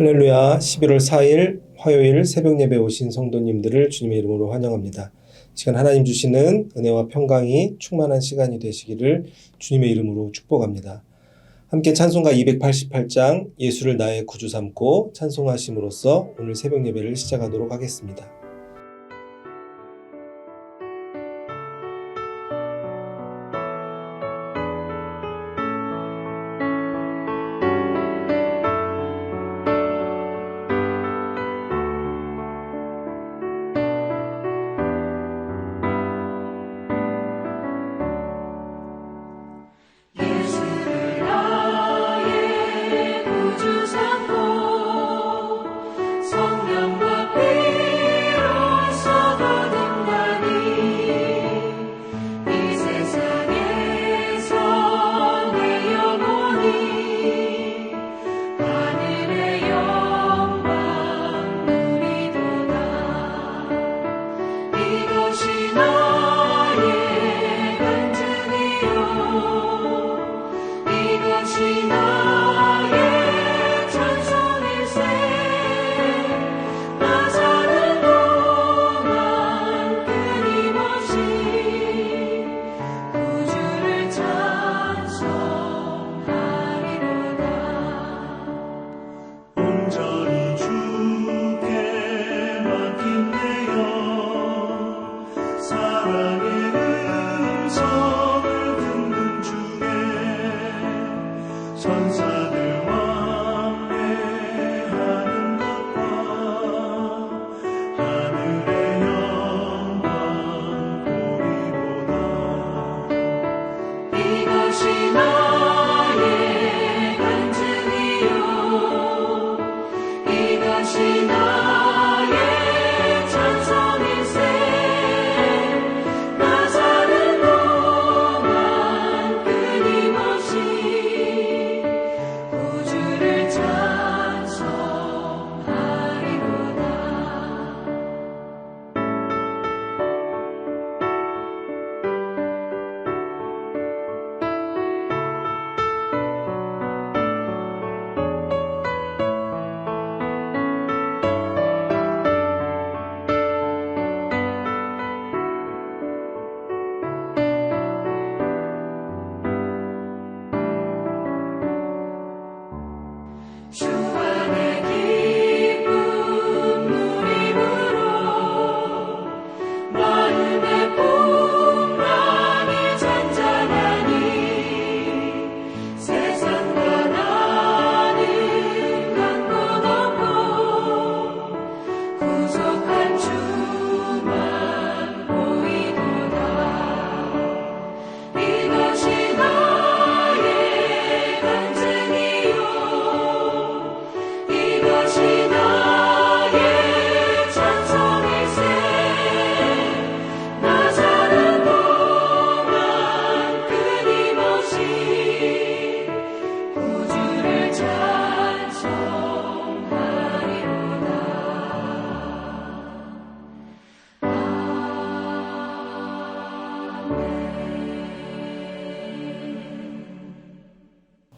할렐루야. 11월 4일 화요일 새벽 예배 오신 성도님들을 주님의 이름으로 환영합니다. 시간 하나님 주시는 은혜와 평강이 충만한 시간이 되시기를 주님의 이름으로 축복합니다. 함께 찬송가 288장 예수를 나의 구주 삼고 찬송하심으로써 오늘 새벽 예배를 시작하도록 하겠습니다.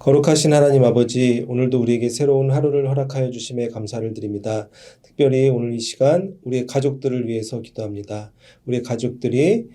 거룩하신 하나님 아버지, 오늘도 우리에게 새로운 하루를 허락하여 주심에 감사를 드립니다. 특별히 오늘 이 시간 우리의 가족들을 위해서 기도합니다. 우리의 가족들이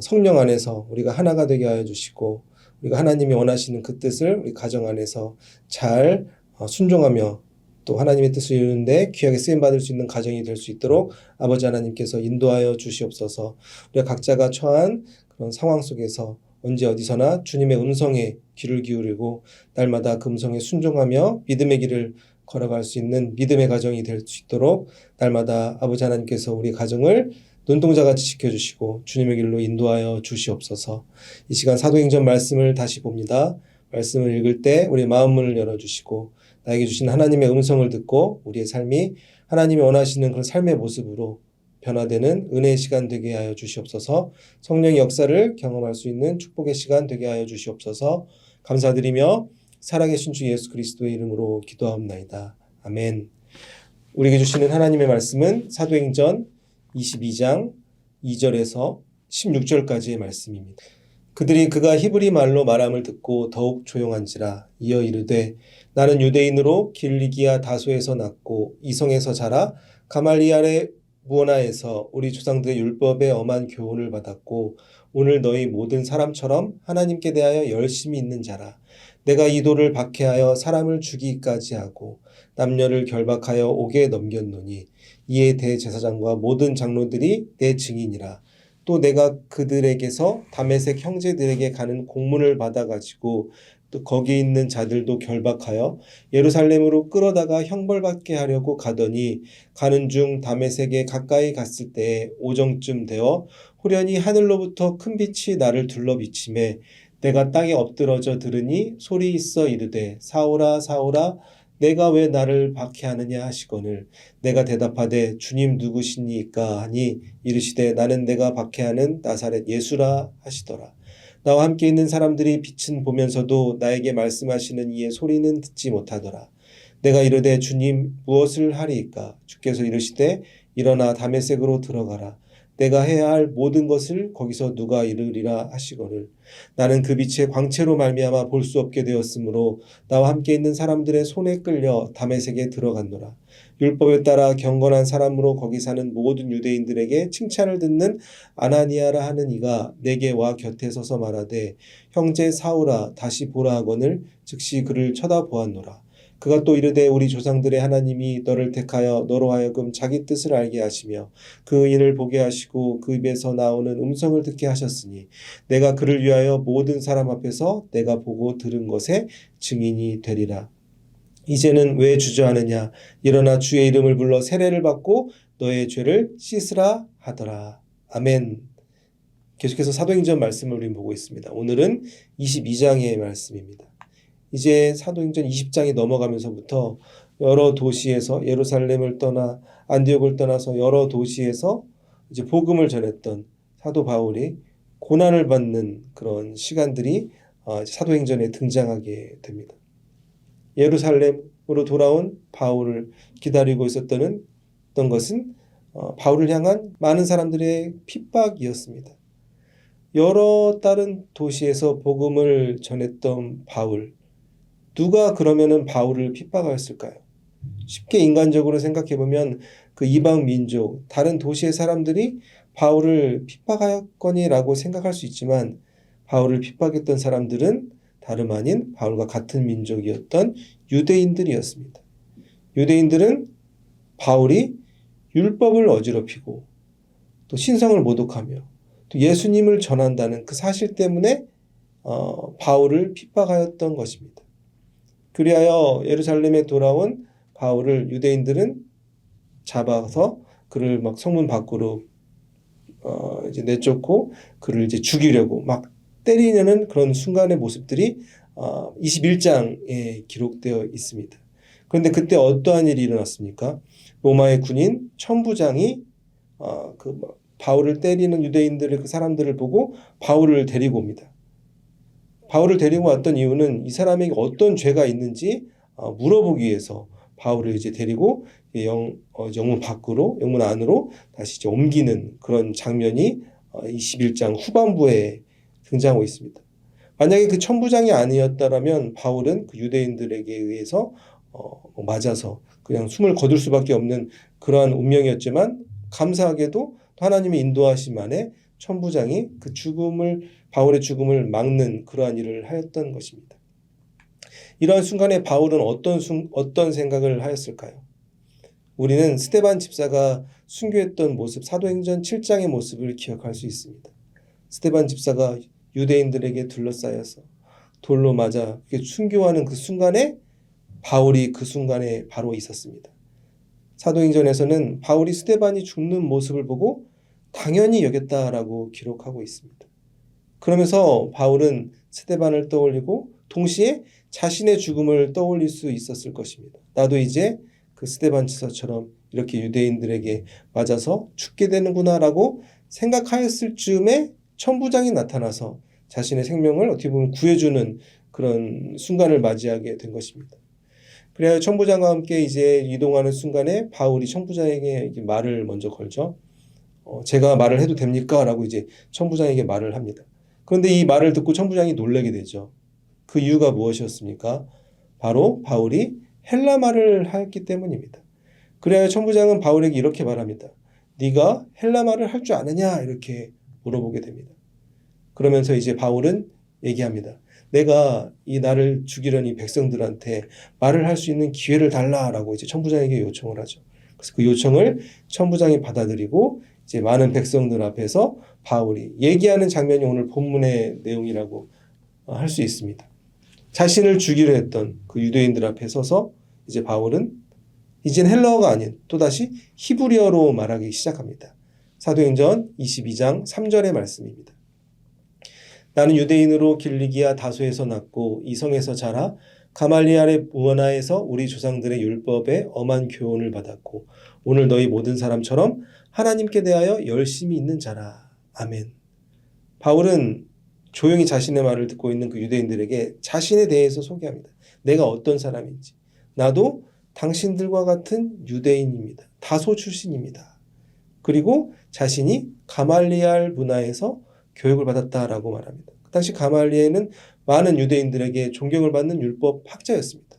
성령 안에서 우리가 하나가 되게 하여 주시고 우리가 하나님이 원하시는 그 뜻을 우리 가정 안에서 잘 순종하며 또 하나님의 뜻을 이루는데 귀하게 쓰임받을 수 있는 가정이 될 수 있도록 아버지 하나님께서 인도하여 주시옵소서. 우리가 각자가 처한 그런 상황 속에서 언제 어디서나 주님의 음성에 귀를 기울이고 날마다 그 음성에 순종하며 믿음의 길을 걸어갈 수 있는 믿음의 가정이 될 수 있도록 날마다 아버지 하나님께서 우리 가정을 눈동자같이 지켜주시고 주님의 길로 인도하여 주시옵소서. 이 시간 사도행전 말씀을 다시 봅니다. 말씀을 읽을 때 우리의 마음문을 열어주시고 나에게 주신 하나님의 음성을 듣고 우리의 삶이 하나님이 원하시는 그런 삶의 모습으로 변화되는 은혜의 시간 되게 하여 주시옵소서. 성령의 역사를 경험할 수 있는 축복의 시간 되게 하여 주시옵소서. 감사드리며 살아계신 주 예수 그리스도의 이름으로 기도하옵나이다. 아멘. 우리에게 주시는 하나님의 말씀은 사도행전 22장 2절에서 16절까지의 말씀입니다. 그들이 그가 히브리 말로 말함을 듣고 더욱 조용한지라. 이어 이르되 나는 유대인으로 길리기아 다소에서 났고 이성에서 자라 가말리엘의 무언하에서 우리 조상들의 율법에 엄한 교훈을 받았고 오늘 너희 모든 사람처럼 하나님께 대하여 열심히 있는 자라. 내가 이 돌을 박해하여 사람을 죽이기까지 하고 남녀를 결박하여 옥에 넘겼노니 이에 대제사장과 모든 장로들이 내 증인이라. 또 내가 그들에게서 다메섹 형제들에게 가는 공문을 받아가지고 또 거기 있는 자들도 결박하여 예루살렘으로 끌어다가 형벌받게 하려고 가더니 가는 중 다메섹에 가까이 갔을 때에 오정쯤 되어 호련히 하늘로부터 큰 빛이 나를 둘러 비치매 내가 땅에 엎드러져 들으니 소리 있어 이르되 사울아 사울아 내가 왜 나를 박해하느냐 하시거늘 내가 대답하되 주님 누구시니까 하니 이르시되 나는 내가 박해하는 나사렛 예수라 하시더라. 나와 함께 있는 사람들이 빛은 보면서도 나에게 말씀하시는 이의 소리는 듣지 못하더라. 내가 이르되 주님 무엇을 하리이까? 주께서 이르시되 일어나 다메섹으로 들어가라. 내가 해야 할 모든 것을 거기서 누가 이르리라 하시거늘 나는 그 빛의 광채로 말미암아 볼 수 없게 되었으므로 나와 함께 있는 사람들의 손에 끌려 다메섹에 들어갔노라. 율법에 따라 경건한 사람으로 거기 사는 모든 유대인들에게 칭찬을 듣는 아나니아라 하는 이가 내게 와 곁에 서서 말하되 형제 사울아 다시 보라 하거늘 즉시 그를 쳐다보았노라. 그가 또 이르되 우리 조상들의 하나님이 너를 택하여 너로 하여금 자기 뜻을 알게 하시며 그 일을 보게 하시고 그 입에서 나오는 음성을 듣게 하셨으니 내가 그를 위하여 모든 사람 앞에서 내가 보고 들은 것에 증인이 되리라. 이제는 왜 주저하느냐? 일어나 주의 이름을 불러 세례를 받고 너의 죄를 씻으라 하더라. 아멘. 계속해서 사도행전 말씀을 우리는 보고 있습니다. 오늘은 22장의 말씀입니다. 이제 사도행전 20장이 넘어가면서부터 여러 도시에서 예루살렘을 떠나 안디옥을 떠나서 여러 도시에서 이제 복음을 전했던 사도 바울이 고난을 받는 그런 시간들이 사도행전에 등장하게 됩니다. 예루살렘으로 돌아온 바울을 기다리고 있었던 것은 바울을 향한 많은 사람들의 핍박이었습니다. 여러 다른 도시에서 복음을 전했던 바울, 누가 그러면은 바울을 핍박하였을까요? 쉽게 인간적으로 생각해보면 그 이방 민족, 다른 도시의 사람들이 바울을 핍박하였거니라고 생각할 수 있지만 바울을 핍박했던 사람들은 다름 아닌 바울과 같은 민족이었던 유대인들이었습니다. 유대인들은 바울이 율법을 어지럽히고 또 신성을 모독하며 또 예수님을 전한다는 그 사실 때문에 바울을 핍박하였던 것입니다. 그리하여 예루살렘에 돌아온 바울을 유대인들은 잡아서 그를 막 성문 밖으로 이제 내쫓고 그를 이제 죽이려고 막 때리려는 그런 순간의 모습들이 21장에 기록되어 있습니다. 그런데 그때 어떠한 일이 일어났습니까? 로마의 군인 천부장이 바울을 때리는 유대인들의 그 사람들을 보고 바울을 데리고 옵니다. 바울을 데리고 왔던 이유는 이 사람에게 어떤 죄가 있는지 물어보기 위해서 바울을 이제 데리고 영문 밖으로, 영문 안으로 다시 이제 옮기는 그런 장면이 21장 후반부에 등장하고 있습니다. 만약에 그 천부장이 아니었다라면 바울은 그 유대인들에게 의해서 맞아서 그냥 숨을 거둘 수밖에 없는 그러한 운명이었지만 감사하게도 하나님의 인도하심 안에 천부장이 그 바울의 죽음을 막는 그러한 일을 하였던 것입니다. 이러한 순간에 바울은 어떤 생각을 하였을까요? 우리는 스데반 집사가 순교했던 모습, 사도행전 7장의 모습을 기억할 수 있습니다. 스데반 집사가 유대인들에게 둘러싸여서 돌로 맞아 순교하는 그 순간에 바울이 그 순간에 바로 있었습니다. 사도행전에서는 바울이 스데반이 죽는 모습을 보고 당연히 여겼다라고 기록하고 있습니다. 그러면서 바울은 스데반을 떠올리고 동시에 자신의 죽음을 떠올릴 수 있었을 것입니다. 나도 이제 그 스데반 집사처럼 이렇게 유대인들에게 맞아서 죽게 되는구나라고 생각하였을 즈음에 천부장이 나타나서 자신의 생명을 어떻게 보면 구해주는 그런 순간을 맞이하게 된 것입니다. 그래야 천부장과 함께 이제 이동하는 순간에 바울이 천부장에게 말을 먼저 걸죠. 제가 말을 해도 됩니까? 라고 이제 천부장에게 말을 합니다. 그런데 이 말을 듣고 천부장이 놀라게 되죠. 그 이유가 무엇이었습니까? 바로 바울이 헬라 말을 하였기 때문입니다. 그래야 천부장은 바울에게 이렇게 말합니다. 네가 헬라 말을 할 줄 아느냐? 이렇게 물어보게 됩니다. 그러면서 이제 바울은 얘기합니다. 내가 이 나를 죽이려는 백성들한테 말을 할 수 있는 기회를 달라라고 이제 천부장에게 요청을 하죠. 그래서 그 요청을 천부장이 받아들이고 이제 많은 백성들 앞에서 바울이 얘기하는 장면이 오늘 본문의 내용이라고 할 수 있습니다. 자신을 죽이려 했던 그 유대인들 앞에 서서 이제 바울은 이젠 헬라어가 아닌 또다시 히브리어로 말하기 시작합니다. 사도행전 22장 3절의 말씀입니다. 나는 유대인으로 길리기아 다소에서 났고 이성에서 자라 가말리알의 문화에서 우리 조상들의 율법에 엄한 교훈을 받았고 오늘 너희 모든 사람처럼 하나님께 대하여 열심히 있는 자라. 아멘. 바울은 조용히 자신의 말을 듣고 있는 그 유대인들에게 자신에 대해서 소개합니다. 내가 어떤 사람인지. 나도 당신들과 같은 유대인입니다. 다소 출신입니다. 그리고 자신이 가말리알 문화에서 교육을 받았다라고 말합니다. 그 당시 가말리엘은 많은 유대인들에게 존경을 받는 율법 학자였습니다.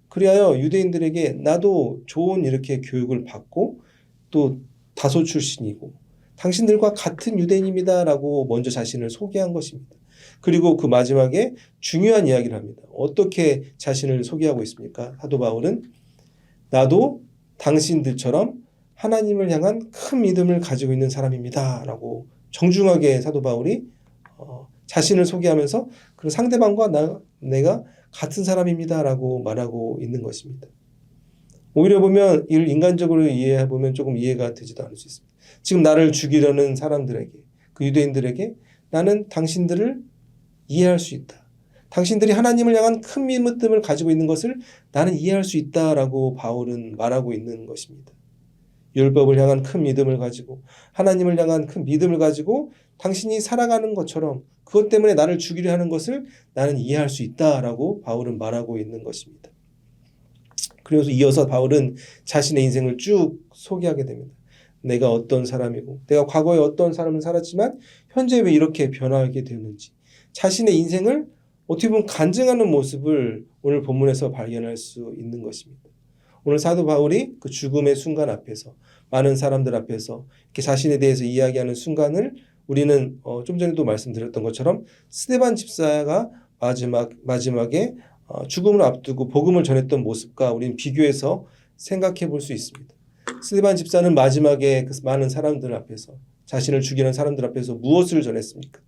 그리하여 유대인들에게 나도 좋은 이렇게 교육을 받고 또 다소 출신이고 당신들과 같은 유대인입니다라고 먼저 자신을 소개한 것입니다. 그리고 그 마지막에 중요한 이야기를 합니다. 어떻게 자신을 소개하고 있습니까? 사도 바울은 나도 당신들처럼 하나님을 향한 큰 믿음을 가지고 있는 사람입니다. 라고 정중하게 사도 바울이 자신을 소개하면서 그 상대방과 내가 같은 사람입니다. 라고 말하고 있는 것입니다. 오히려 보면 이를 인간적으로 이해해보면 조금 이해가 되지도 않을 수 있습니다. 지금 나를 죽이려는 사람들에게, 그 유대인들에게 나는 당신들을 이해할 수 있다. 당신들이 하나님을 향한 큰 믿음을 가지고 있는 것을 나는 이해할 수 있다라고 바울은 말하고 있는 것입니다. 율법을 향한 큰 믿음을 가지고 하나님을 향한 큰 믿음을 가지고 당신이 살아가는 것처럼 그것 때문에 나를 죽이려 하는 것을 나는 이해할 수 있다라고 바울은 말하고 있는 것입니다. 그래서 이어서 바울은 자신의 인생을 쭉 소개하게 됩니다. 내가 어떤 사람이고 내가 과거에 어떤 삶을 살았지만 현재 왜 이렇게 변화하게 되었는지 자신의 인생을 어떻게 보면 간증하는 모습을 오늘 본문에서 발견할 수 있는 것입니다. 오늘 사도 바울이 그 죽음의 순간 앞에서 많은 사람들 앞에서 이렇게 자신에 대해서 이야기하는 순간을 우리는 좀 전에도 말씀드렸던 것처럼 스데반 집사가 마지막에 죽음을 앞두고 복음을 전했던 모습과 우리는 비교해서 생각해 볼 수 있습니다. 스데반 집사는 마지막에 그 많은 사람들 앞에서 자신을 죽이는 사람들 앞에서 무엇을 전했습니까?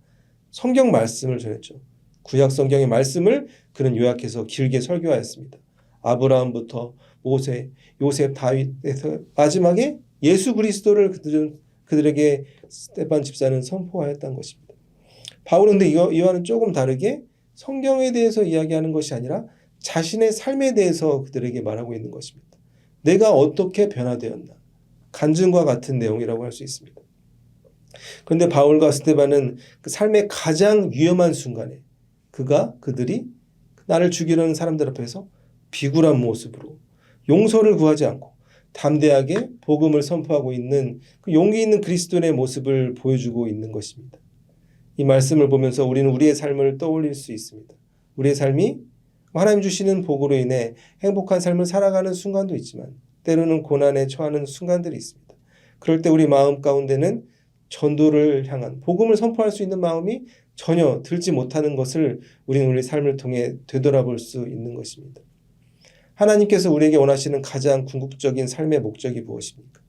성경 말씀을 전했죠. 구약 성경의 말씀을 그는 요약해서 길게 설교하였습니다. 아브라함부터 모세, 요셉, 다윗에서 마지막에 예수 그리스도를 그들에게 스데반 집사는 선포하였다는 것입니다. 바울은 근데 이와는 조금 다르게 성경에 대해서 이야기하는 것이 아니라 자신의 삶에 대해서 그들에게 말하고 있는 것입니다. 내가 어떻게 변화되었나? 간증과 같은 내용이라고 할 수 있습니다. 그런데 바울과 스데반은 그 삶의 가장 위험한 순간에 그들이 나를 죽이려는 사람들 앞에서 비굴한 모습으로 용서를 구하지 않고 담대하게 복음을 선포하고 있는 그 용기 있는 그리스도인의 모습을 보여주고 있는 것입니다. 이 말씀을 보면서 우리는 우리의 삶을 떠올릴 수 있습니다. 우리의 삶이 하나님 주시는 복으로 인해 행복한 삶을 살아가는 순간도 있지만 때로는 고난에 처하는 순간들이 있습니다. 그럴 때 우리 마음 가운데는 전도를 향한 복음을 선포할 수 있는 마음이 전혀 들지 못하는 것을 우리는 우리 삶을 통해 되돌아볼 수 있는 것입니다. 하나님께서 우리에게 원하시는 가장 궁극적인 삶의 목적이 무엇입니까?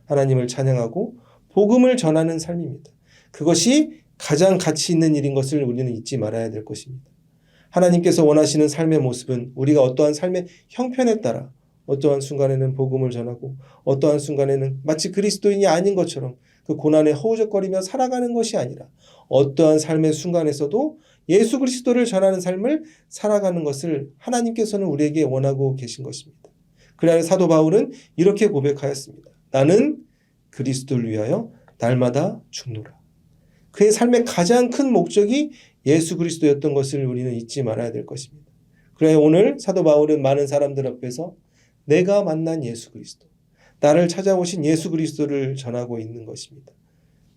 하나님을 찬양하고 복음을 전하는 삶입니다. 그것이 가장 가치 있는 일인 것을 우리는 잊지 말아야 될 것입니다. 하나님께서 원하시는 삶의 모습은 우리가 어떠한 삶의 형편에 따라 어떠한 순간에는 복음을 전하고 어떠한 순간에는 마치 그리스도인이 아닌 것처럼 그 고난에 허우적거리며 살아가는 것이 아니라 어떠한 삶의 순간에서도 예수 그리스도를 전하는 삶을 살아가는 것을 하나님께서는 우리에게 원하고 계신 것입니다. 그래야 사도 바울은 이렇게 고백하였습니다. 나는 그리스도를 위하여 날마다 죽노라. 그의 삶의 가장 큰 목적이 예수 그리스도였던 것을 우리는 잊지 말아야 될 것입니다. 그래야 오늘 사도 바울은 많은 사람들 앞에서 내가 만난 예수 그리스도, 나를 찾아오신 예수 그리스도를 전하고 있는 것입니다.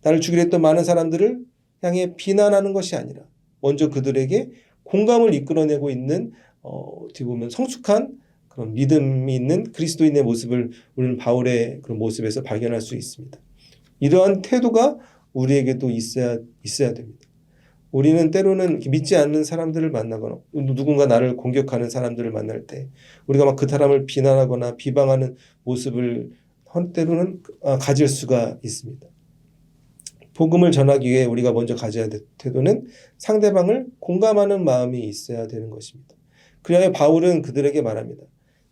나를 죽이려 했던 많은 사람들을 향해 비난하는 것이 아니라 먼저 그들에게 공감을 이끌어내고 있는 어떻게 보면 성숙한 그런 믿음이 있는 그리스도인의 모습을 우리는 바울의 그런 모습에서 발견할 수 있습니다. 이러한 태도가 우리에게도 있어야 됩니다. 우리는 때로는 믿지 않는 사람들을 만나거나 누군가 나를 공격하는 사람들을 만날 때 우리가 막 그 사람을 비난하거나 비방하는 모습을 때로는 가질 수가 있습니다. 복음을 전하기 위해 우리가 먼저 가져야 될 태도는 상대방을 공감하는 마음이 있어야 되는 것입니다. 그래야 바울은 그들에게 말합니다.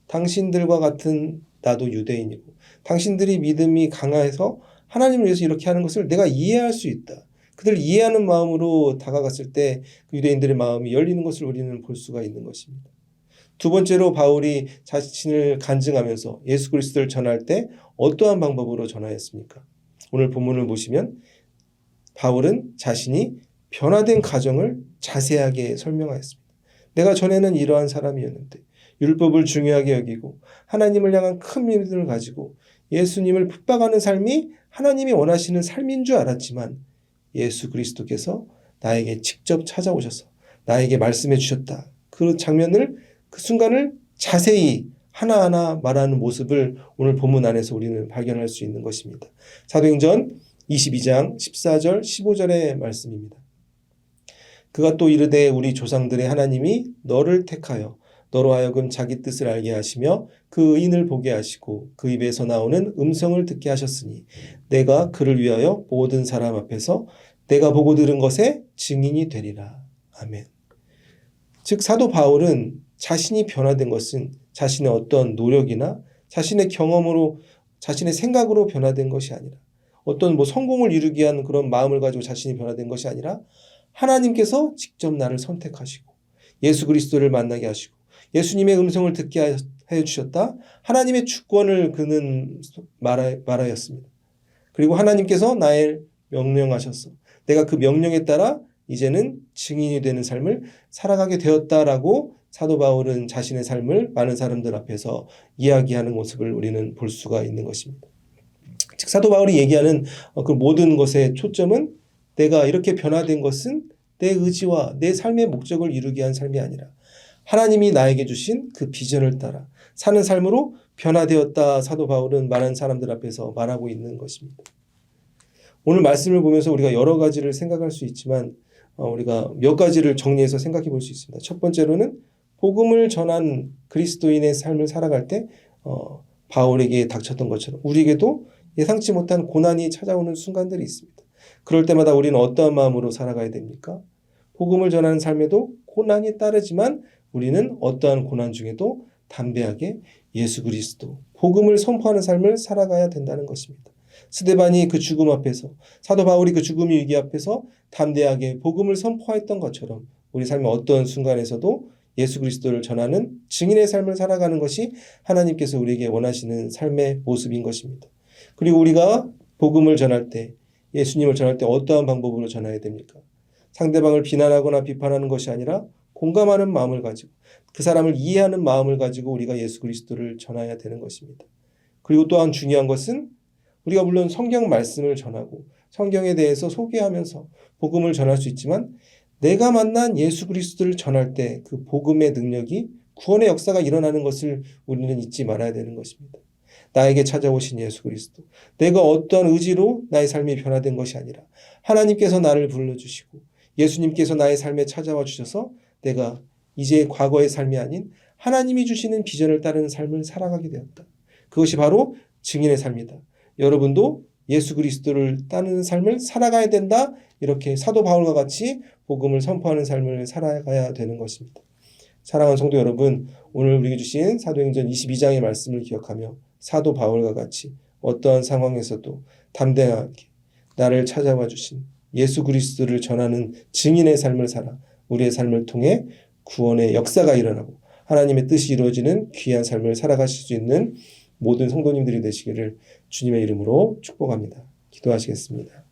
당신들과 같은 나도 유대인이고 당신들이 믿음이 강해서 하나님을 위해서 이렇게 하는 것을 내가 이해할 수 있다. 그들 이해하는 마음으로 다가갔을 때 그 유대인들의 마음이 열리는 것을 우리는 볼 수가 있는 것입니다. 두 번째로 바울이 자신을 간증하면서 예수 그리스도를 전할 때 어떠한 방법으로 전하였습니까? 오늘 본문을 보시면 바울은 자신이 변화된 과정을 자세하게 설명하였습니다. 내가 전에는 이러한 사람이었는데 율법을 중요하게 여기고 하나님을 향한 큰 믿음을 가지고 예수님을 붙박하는 삶이 하나님이 원하시는 삶인 줄 알았지만 예수 그리스도께서 나에게 직접 찾아오셔서 나에게 말씀해 주셨다. 그 장면을 그 순간을 자세히 하나하나 말하는 모습을 오늘 본문 안에서 우리는 발견할 수 있는 것입니다. 사도행전 22장 14절 15절의 말씀입니다. 그가 또 이르되 우리 조상들의 하나님이 너를 택하여 너로 하여금 자기 뜻을 알게 하시며 그 의인을 보게 하시고 그 입에서 나오는 음성을 듣게 하셨으니 내가 그를 위하여 모든 사람 앞에서 내가 보고 들은 것에 증인이 되리라. 아멘. 즉 사도 바울은 자신이 변화된 것은 자신의 어떤 노력이나 자신의 경험으로 자신의 생각으로 변화된 것이 아니라 어떤 성공을 이루기 위한 그런 마음을 가지고 자신이 변화된 것이 아니라 하나님께서 직접 나를 선택하시고 예수 그리스도를 만나게 하시고 예수님의 음성을 듣게 해 주셨다. 하나님의 주권을 그는 말하였습니다. 그리고 하나님께서 나를 명령하셨어. 내가 그 명령에 따라 이제는 증인이 되는 삶을 살아가게 되었다라고 사도 바울은 자신의 삶을 많은 사람들 앞에서 이야기하는 모습을 우리는 볼 수가 있는 것입니다. 즉 사도 바울이 얘기하는 그 모든 것의 초점은 내가 이렇게 변화된 것은 내 의지와 내 삶의 목적을 이루기 위한 삶이 아니라 하나님이 나에게 주신 그 비전을 따라 사는 삶으로 변화되었다. 사도 바울은 많은 사람들 앞에서 말하고 있는 것입니다. 오늘 말씀을 보면서 우리가 여러 가지를 생각할 수 있지만 우리가 몇 가지를 정리해서 생각해 볼 수 있습니다. 첫 번째로는 복음을 전한 그리스도인의 삶을 살아갈 때 바울에게 닥쳤던 것처럼 우리에게도 예상치 못한 고난이 찾아오는 순간들이 있습니다. 그럴 때마다 우리는 어떠한 마음으로 살아가야 됩니까? 복음을 전하는 삶에도 고난이 따르지만 우리는 어떠한 고난 중에도 담대하게 예수 그리스도, 복음을 선포하는 삶을 살아가야 된다는 것입니다. 스데반이 그 죽음 앞에서, 사도 바울이 그 죽음의 위기 앞에서 담대하게 복음을 선포했던 것처럼 우리 삶의 어떤 순간에서도 예수 그리스도를 전하는 증인의 삶을 살아가는 것이 하나님께서 우리에게 원하시는 삶의 모습인 것입니다. 그리고 우리가 복음을 전할 때, 예수님을 전할 때 어떠한 방법으로 전해야 됩니까? 상대방을 비난하거나 비판하는 것이 아니라 공감하는 마음을 가지고 그 사람을 이해하는 마음을 가지고 우리가 예수 그리스도를 전해야 되는 것입니다. 그리고 또한 중요한 것은 우리가 물론 성경 말씀을 전하고 성경에 대해서 소개하면서 복음을 전할 수 있지만 내가 만난 예수 그리스도를 전할 때 그 복음의 능력이 구원의 역사가 일어나는 것을 우리는 잊지 말아야 되는 것입니다. 나에게 찾아오신 예수 그리스도, 내가 어떠한 의지로 나의 삶이 변화된 것이 아니라 하나님께서 나를 불러주시고 예수님께서 나의 삶에 찾아와 주셔서 내가 이제 과거의 삶이 아닌 하나님이 주시는 비전을 따르는 삶을 살아가게 되었다. 그것이 바로 증인의 삶이다. 여러분도 예수 그리스도를 따르는 삶을 살아가야 된다. 이렇게 사도 바울과 같이 복음을 선포하는 삶을 살아가야 되는 것입니다. 사랑하는 성도 여러분, 오늘 우리에게 주신 사도행전 22장의 말씀을 기억하며 사도 바울과 같이 어떠한 상황에서도 담대하게 나를 찾아와 주신 예수 그리스도를 전하는 증인의 삶을 살아 우리의 삶을 통해 구원의 역사가 일어나고 하나님의 뜻이 이루어지는 귀한 삶을 살아가실 수 있는 모든 성도님들이 되시기를 주님의 이름으로 축복합니다. 기도하시겠습니다.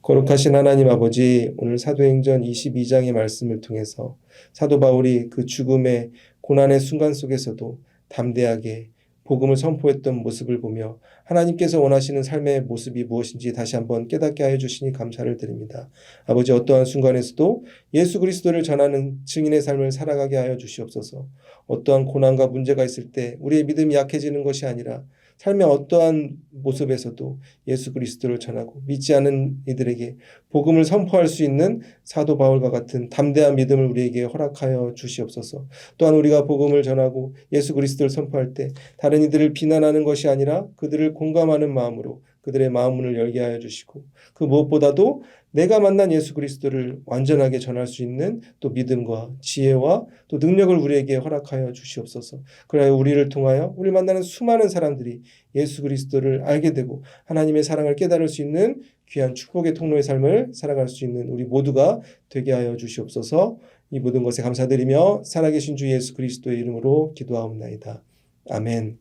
거룩하신 하나님 아버지, 오늘 사도행전 22장의 말씀을 통해서 사도 바울이 그 죽음의 고난의 순간 속에서도 담대하게 복음을 선포했던 모습을 보며 하나님께서 원하시는 삶의 모습이 무엇인지 다시 한번 깨닫게 하여 주시니 감사를 드립니다. 아버지, 어떠한 순간에서도 예수 그리스도를 전하는 증인의 삶을 살아가게 하여 주시옵소서. 어떠한 고난과 문제가 있을 때 우리의 믿음이 약해지는 것이 아니라 삶의 어떠한 모습에서도 예수 그리스도를 전하고 믿지 않은 이들에게 복음을 선포할 수 있는 사도 바울과 같은 담대한 믿음을 우리에게 허락하여 주시옵소서. 또한 우리가 복음을 전하고 예수 그리스도를 선포할 때 다른 이들을 비난하는 것이 아니라 그들을 공감하는 마음으로 그들의 마음문을 열게 하여 주시고, 그 무엇보다도 내가 만난 예수 그리스도를 완전하게 전할 수 있는 또 믿음과 지혜와 또 능력을 우리에게 허락하여 주시옵소서. 그래야 우리를 통하여 우리 만나는 수많은 사람들이 예수 그리스도를 알게 되고 하나님의 사랑을 깨달을 수 있는 귀한 축복의 통로의 삶을 살아갈 수 있는 우리 모두가 되게 하여 주시옵소서. 이 모든 것에 감사드리며 살아계신 주 예수 그리스도의 이름으로 기도하옵나이다. 아멘.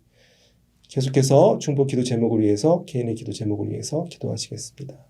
계속해서 중보 기도 제목을 위해서, 개인의 기도 제목을 위해서 기도하시겠습니다.